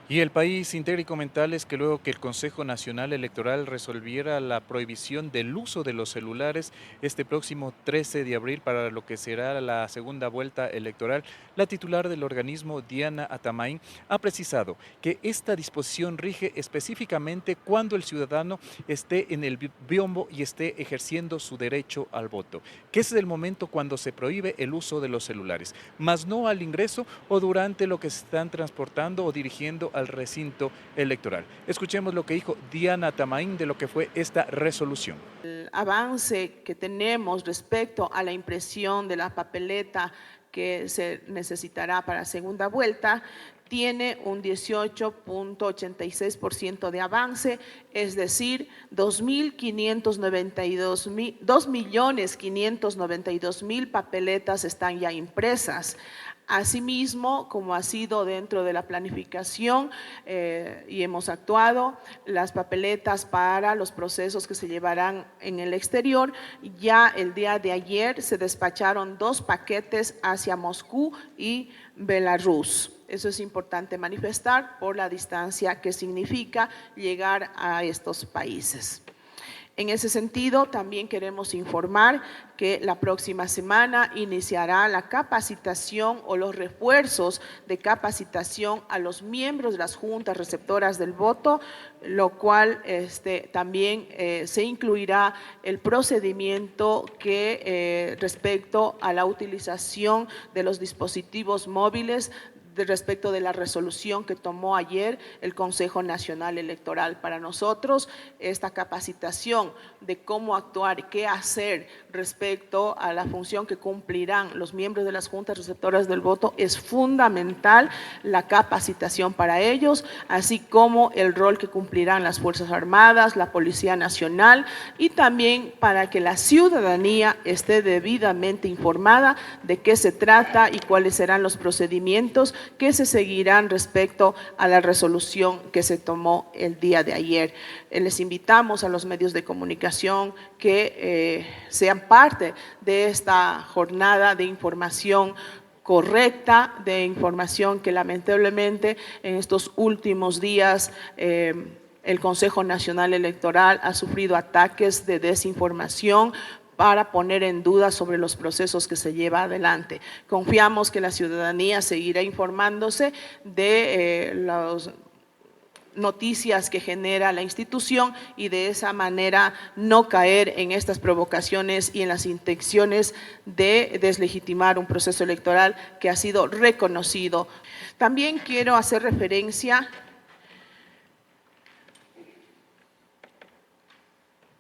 Y el país integra y comentarles que luego que el Consejo Nacional Electoral resolviera la prohibición del uso de los celulares este próximo 13 de abril para lo que será la segunda vuelta electoral, la titular del organismo, Diana Atamain, ha precisado que esta disposición rige específicamente cuando el ciudadano esté en el biombo y esté ejerciendo su derecho al voto, que es el momento cuando se prohíbe el uso de los celulares, más no al ingreso o durante lo que se están transportando o dirigiendo al recinto electoral. Escuchemos lo que dijo Diana Tamaín de lo que fue esta resolución. El avance que tenemos respecto a la impresión de la papeleta que se necesitará para segunda vuelta tiene un 18.86% de avance, es decir, 2.592.000 papeletas están ya impresas. Asimismo, como ha sido dentro de la planificación y hemos actuado, las papeletas para los procesos que se llevarán en el exterior, ya el día de ayer se despacharon 2 paquetes hacia Moscú y Belarus. Eso es importante manifestar por la distancia que significa llegar a estos países. En ese sentido, también queremos informar que la próxima semana iniciará la capacitación o los refuerzos de capacitación a los miembros de las juntas receptoras del voto, lo cual también se incluirá el procedimiento que respecto a la utilización de los dispositivos móviles respecto de la resolución que tomó ayer el Consejo Nacional Electoral. Para nosotros, esta capacitación de cómo actuar y qué hacer respecto a la función que cumplirán los miembros de las juntas receptoras del voto es fundamental, la capacitación para ellos, así como el rol que cumplirán las Fuerzas Armadas, la Policía Nacional y también para que la ciudadanía esté debidamente informada de qué se trata y cuáles serán los procedimientos que se seguirán respecto a la resolución que se tomó el día de ayer. Les invitamos a los medios de comunicación que sean parte de esta jornada de información correcta, de información que lamentablemente en estos últimos días el Consejo Nacional Electoral ha sufrido ataques de desinformación para poner en duda sobre los procesos que se lleva adelante. Confiamos que la ciudadanía seguirá informándose de las noticias que genera la institución y de esa manera no caer en estas provocaciones y en las intenciones de deslegitimar un proceso electoral que ha sido reconocido. También quiero hacer referencia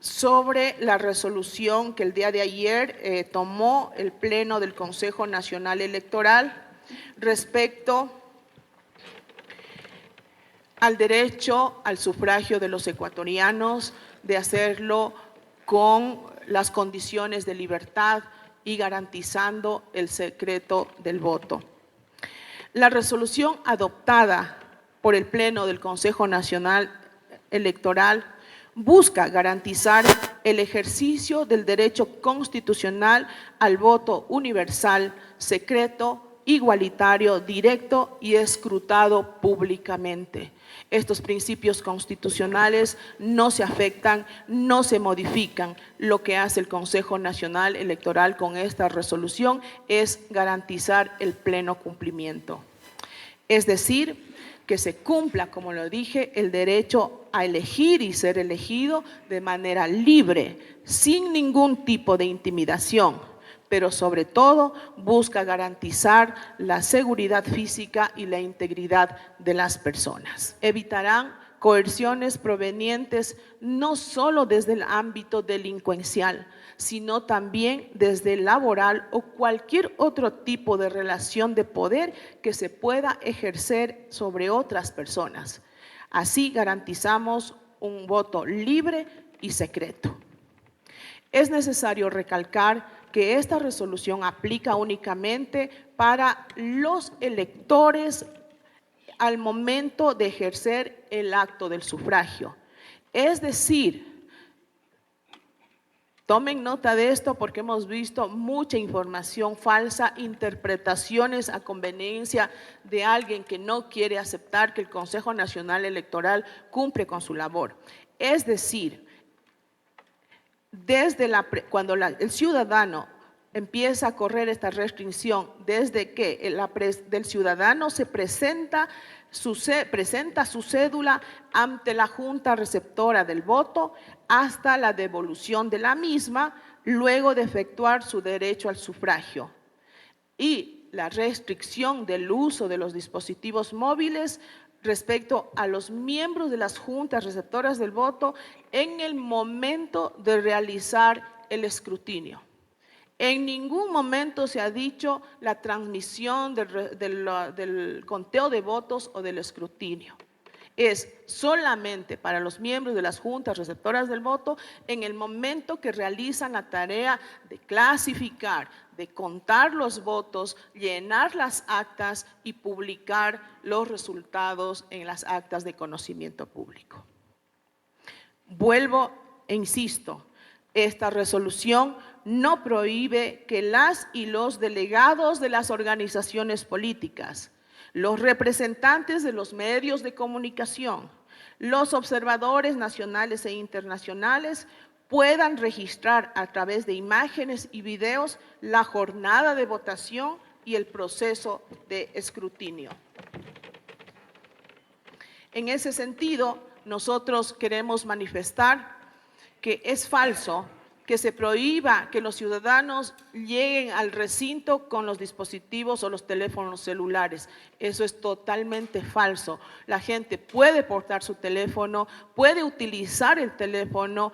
sobre la resolución que el día de ayer tomó el Pleno del Consejo Nacional Electoral respecto al derecho al sufragio de los ecuatorianos, de hacerlo con las condiciones de libertad y garantizando el secreto del voto. La resolución adoptada por el Pleno del Consejo Nacional Electoral busca garantizar el ejercicio del derecho constitucional al voto universal, secreto, igualitario, directo y escrutado públicamente. Estos principios constitucionales no se afectan, no se modifican. Lo que hace el Consejo Nacional Electoral con esta resolución es garantizar el pleno cumplimiento. Es decir, que se cumpla, como lo dije, el derecho a elegir y ser elegido de manera libre, sin ningún tipo de intimidación, pero sobre todo busca garantizar la seguridad física y la integridad de las personas. Evitarán coerciones provenientes no solo desde el ámbito delincuencial, sino también desde el laboral o cualquier otro tipo de relación de poder que se pueda ejercer sobre otras personas. Así garantizamos un voto libre y secreto. Es necesario recalcar que esta resolución aplica únicamente para los electores al momento de ejercer el acto del sufragio. Es decir, Tomen nota de esto porque hemos visto mucha información falsa, interpretaciones a conveniencia de alguien que no quiere aceptar que el Consejo Nacional Electoral cumple con su labor. Es decir, cuando el ciudadano empieza a correr esta restricción, desde que del ciudadano se presenta su cédula ante la Junta Receptora del Voto hasta la devolución de la misma, luego de efectuar su derecho al sufragio. Y la restricción del uso de los dispositivos móviles respecto a los miembros de las juntas receptoras del voto en el momento de realizar el escrutinio. En ningún momento se ha dicho la transmisión del conteo de votos o del escrutinio. Es solamente para los miembros de las juntas receptoras del voto en el momento que realizan la tarea de clasificar, de contar los votos, llenar las actas y publicar los resultados en las actas de conocimiento público. Vuelvo e insisto, esta resolución no prohíbe que las y los delegados de las organizaciones políticas, los representantes de los medios de comunicación, los observadores nacionales e internacionales puedan registrar a través de imágenes y videos la jornada de votación y el proceso de escrutinio. En ese sentido, nosotros queremos manifestar que es falso que se prohíba que los ciudadanos lleguen al recinto con los dispositivos o los teléfonos celulares. Eso es totalmente falso. La gente puede portar su teléfono, puede utilizar el teléfono,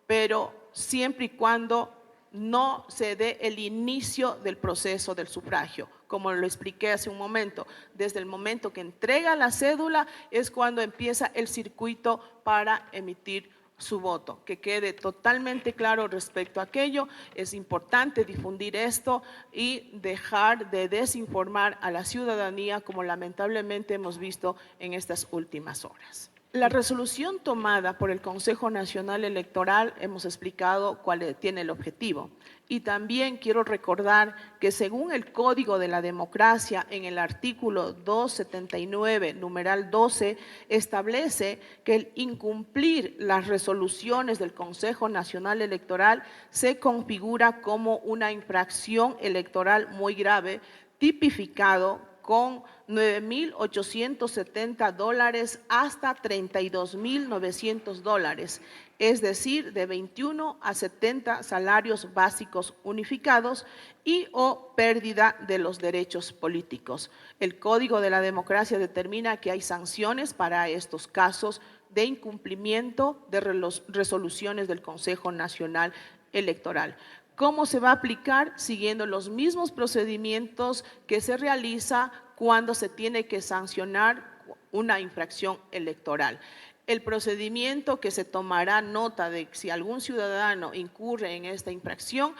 pero siempre y cuando no se dé el inicio del proceso del sufragio. Como lo expliqué hace un momento, desde el momento que entrega la cédula es cuando empieza el circuito para emitir su voto. Que quede totalmente claro respecto a aquello. Es importante difundir esto y dejar de desinformar a la ciudadanía como lamentablemente hemos visto en estas últimas horas. La resolución tomada por el Consejo Nacional Electoral hemos explicado cuál tiene el objetivo. Y también quiero recordar que según el Código de la Democracia, en el artículo 279, numeral 12, establece que el incumplir las resoluciones del Consejo Nacional Electoral se configura como una infracción electoral muy grave, tipificado con $9,870 hasta $32,900, es decir, de 21 a 70 salarios básicos unificados y o pérdida de los derechos políticos. El Código de la Democracia determina que hay sanciones para estos casos de incumplimiento de resoluciones del Consejo Nacional Electoral. ¿Cómo se va a aplicar? Siguiendo los mismos procedimientos que se realiza cuando se tiene que sancionar una infracción electoral. El procedimiento que se tomará nota de si algún ciudadano incurre en esta infracción,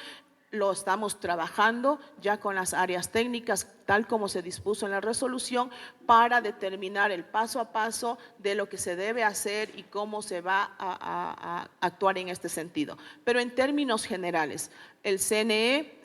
lo estamos trabajando ya con las áreas técnicas, tal como se dispuso en la resolución, para determinar el paso a paso de lo que se debe hacer y cómo se va a actuar en este sentido. Pero en términos generales, el CNE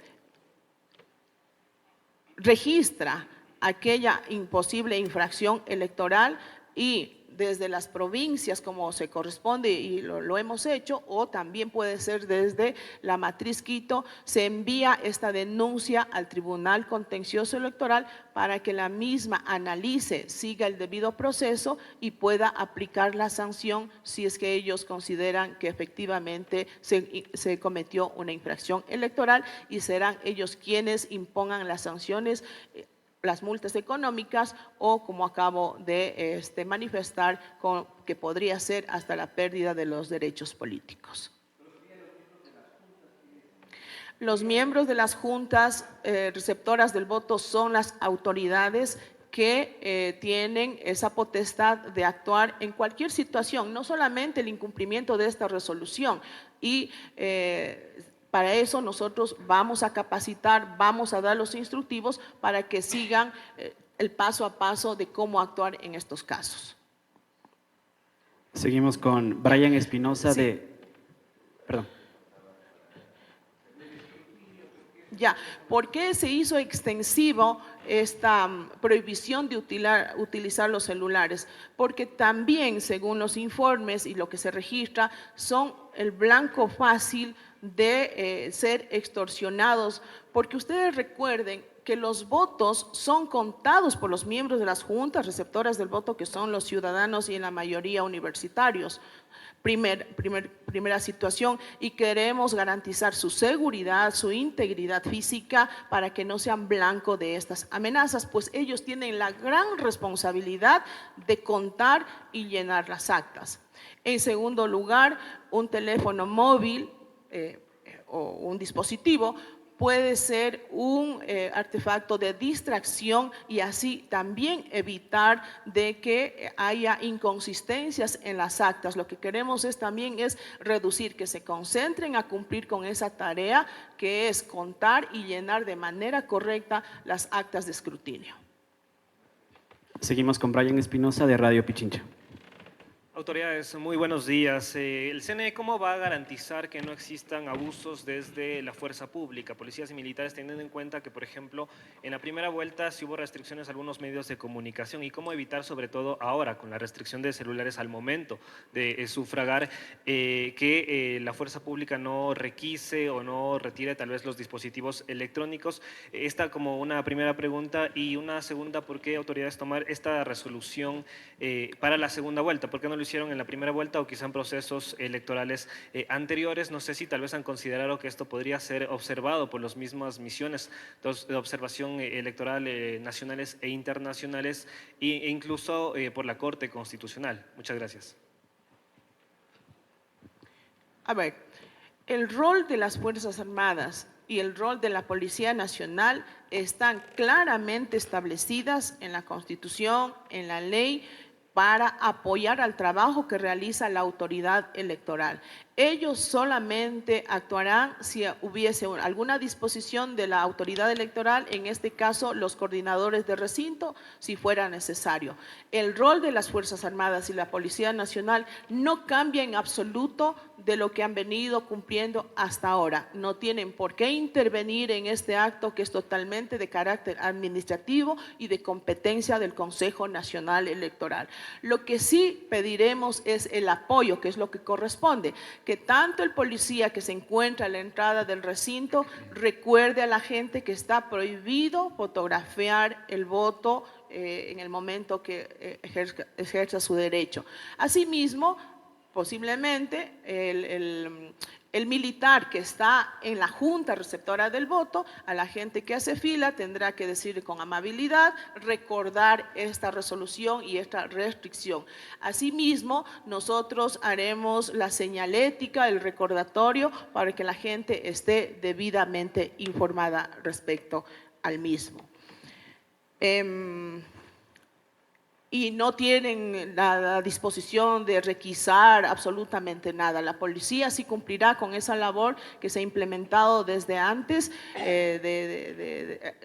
registra aquella imposible infracción electoral y desde las provincias como se corresponde y lo hemos hecho, o también puede ser desde la matriz Quito, se envía esta denuncia al Tribunal Contencioso Electoral para que la misma analice, siga el debido proceso y pueda aplicar la sanción si es que ellos consideran que efectivamente se cometió una infracción electoral, y serán ellos quienes impongan las sanciones, las multas económicas o, como acabo de manifestar, que podría ser hasta la pérdida de los derechos políticos. Los miembros de las juntas receptoras del voto son las autoridades que tienen esa potestad de actuar en cualquier situación, no solamente el incumplimiento de esta resolución. Y para eso nosotros vamos a capacitar, vamos a dar los instructivos para que sigan el paso a paso de cómo actuar en estos casos. Seguimos con Brian Espinosa Sí. Perdón. Ya, ¿por qué se hizo extensivo esta prohibición de utilizar los celulares? Porque también, según los informes y lo que se registra, son el blanco fácil de ser extorsionados, porque ustedes recuerden que los votos son contados por los miembros de las juntas receptoras del voto, que son los ciudadanos y en la mayoría universitarios. Primera situación, y queremos garantizar su seguridad, su integridad física para que no sean blanco de estas amenazas, pues ellos tienen la gran responsabilidad de contar y llenar las actas. En segundo lugar, un teléfono móvil o un dispositivo puede ser un artefacto de distracción y así también evitar de que haya inconsistencias en las actas. Lo que queremos también es reducir, que se concentren a cumplir con esa tarea que es contar y llenar de manera correcta las actas de escrutinio. Seguimos con Brian Espinosa de Radio Pichincha. Autoridades, muy buenos días. El CNE, ¿cómo va a garantizar que no existan abusos desde la fuerza pública, policías y militares, teniendo en cuenta que, por ejemplo, en la primera vuelta sí hubo restricciones a algunos medios de comunicación? ¿Y cómo evitar, sobre todo ahora, con la restricción de celulares al momento de sufragar, que la fuerza pública no requise o no retire tal vez los dispositivos electrónicos? Esta como una primera pregunta. Y una segunda, ¿por qué autoridades tomar esta resolución para la segunda vuelta? ¿Por qué no lo hicieron en la primera vuelta o quizá en procesos electorales anteriores? No sé si tal vez han considerado que esto podría ser observado por las mismas misiones de observación electoral nacionales e internacionales e incluso por la Corte Constitucional. Muchas gracias. A ver, el rol de las Fuerzas Armadas y el rol de la Policía Nacional están claramente establecidas en la Constitución, en la ley, para apoyar al trabajo que realiza la autoridad electoral. Ellos solamente actuarán si hubiese alguna disposición de la autoridad electoral, en este caso los coordinadores de recinto, si fuera necesario. El rol de las Fuerzas Armadas y la Policía Nacional no cambia en absoluto de lo que han venido cumpliendo hasta ahora. No tienen por qué intervenir en este acto que es totalmente de carácter administrativo y de competencia del Consejo Nacional Electoral. Lo que sí pediremos es el apoyo, que es lo que corresponde, que tanto el policía que se encuentra a la entrada del recinto recuerde a la gente que está prohibido fotografiar el voto en el momento que ejerza su derecho. Asimismo, posiblemente el militar que está en la junta receptora del voto, a la gente que hace fila tendrá que decir con amabilidad, recordar esta resolución y esta restricción. Asimismo, nosotros haremos la señalética, el recordatorio, para que la gente esté debidamente informada respecto al mismo. Y no tienen la disposición de requisar absolutamente nada. La policía sí cumplirá con esa labor que se ha implementado desde antes, desde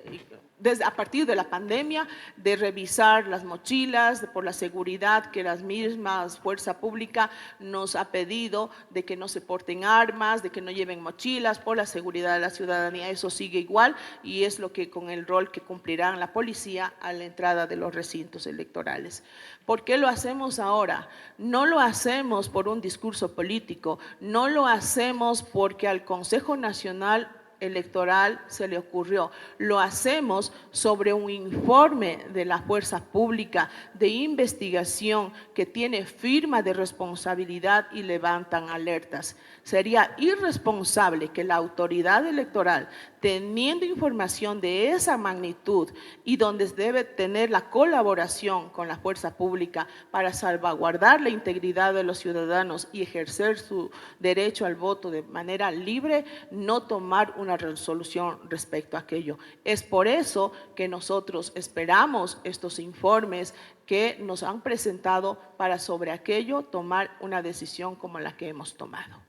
a partir de la pandemia, de revisar las mochilas por la seguridad que las mismas fuerza pública nos ha pedido, de que no se porten armas, de que no lleven mochilas, por la seguridad de la ciudadanía. Eso sigue igual y es lo que con el rol que cumplirán la policía a la entrada de los recintos electorales. ¿Por qué lo hacemos ahora? No lo hacemos por un discurso político, no lo hacemos porque al Consejo Nacional Electoral se le ocurrió. Lo hacemos sobre un informe de la fuerza pública de investigación que tiene firma de responsabilidad y levantan alertas. Sería irresponsable que la autoridad electoral, teniendo información de esa magnitud y donde debe tener la colaboración con la fuerza pública para salvaguardar la integridad de los ciudadanos y ejercer su derecho al voto de manera libre, no tomar una resolución respecto a aquello. Es por eso que nosotros esperamos estos informes que nos han presentado para sobre aquello tomar una decisión como la que hemos tomado.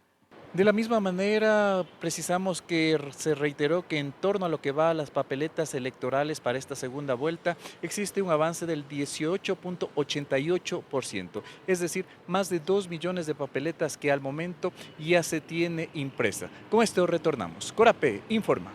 De la misma manera, precisamos que se reiteró que en torno a lo que va a las papeletas electorales para esta segunda vuelta, existe un avance del 18.88%, es decir, más de 2 millones de papeletas que al momento ya se tiene impresa. Con esto retornamos. Corape informa.